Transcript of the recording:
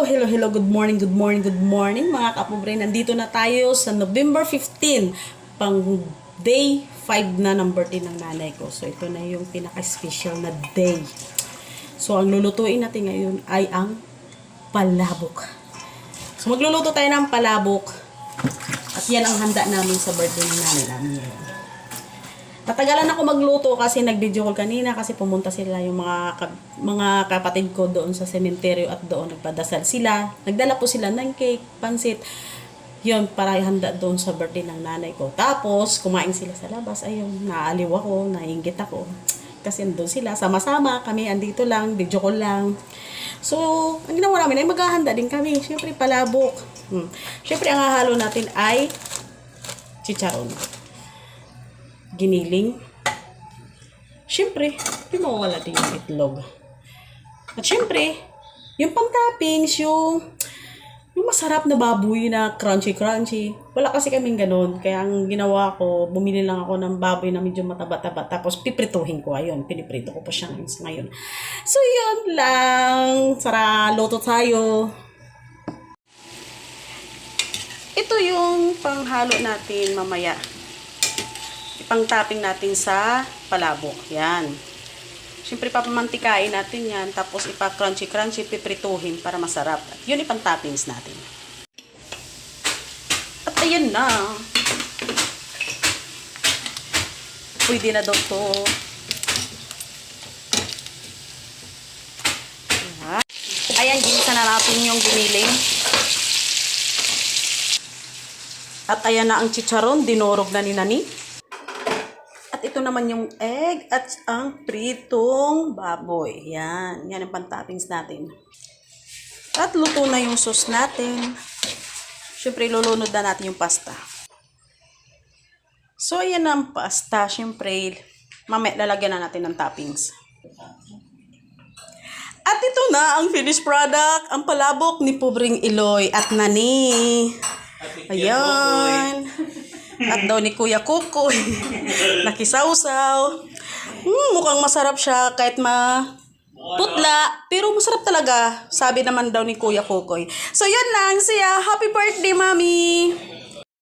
Hello, good morning mga kapobre. Nandito na tayo sa November 15, pang day 5 na ng birthday ng nanay ko. So ito na yung pinaka-special na day. So ang lulutuin natin ngayon ay ang palabok. So magluluto tayo ng palabok. At yan ang handa namin sa birthday ng nanay namin. Natagalan ako magluto kasi nag-video call kanina kasi pumunta sila yung mga kapatid ko doon sa sementeryo at doon nagpadasal sila. Nagdala po sila ng cake, pansit. Yun, para handa doon sa birthday ng nanay ko. Tapos, kumain sila sa labas. Ayun, naaliw ako, nainggit ako. Kasi andun sila, sama-sama kami, andito lang, video call lang. So, ang ginawa namin ay maghahanda din kami. Siyempre, palabok. Siyempre, ang hahalo natin ay chicharon. Giniling. Siyempre, di mawawala din yung itlog. At siyempre, yung pang-toppings, yung masarap na baboy na crunchy. Wala kasi kaming ganun. Kaya ang ginawa ko, bumili lang ako ng baboy na medyo mataba-taba. Tapos piprituhin ko. Ayun, piniprito ko pa siya ngayon. So, yun lang. Sara, luto tayo. Ito yung panghalo natin mamaya. Ipang-topping natin sa palabok. Yan. Siyempre, papamantikain natin yan. Tapos, ipa-crunchy, piprituhin para masarap. At yun, ipang-toppings natin. At ayan na. Pwede na daw to. Ayan, ginisa na natin yung giniling. At ayan na ang chicharon. Dinurog na ni Nani. Ito naman yung egg at ang pritong baboy. Yan. Yan ang pan-toppings natin. At luto na yung sauce natin. Siyempre, lulunod na natin yung pasta. So, ayan ang pasta. Siyempre, mamaya lalagyan na natin ng toppings. At ito na ang finished product. Ang palabok ni Pobreng Iloy at Nani. Ayan. At daw ni Kuya Kukoy. Nakisawsaw. Mukhang masarap siya kahit putla. Pero masarap talaga. Sabi naman daw ni Kuya Kukoy. So, yan lang siya. Happy birthday, Mami!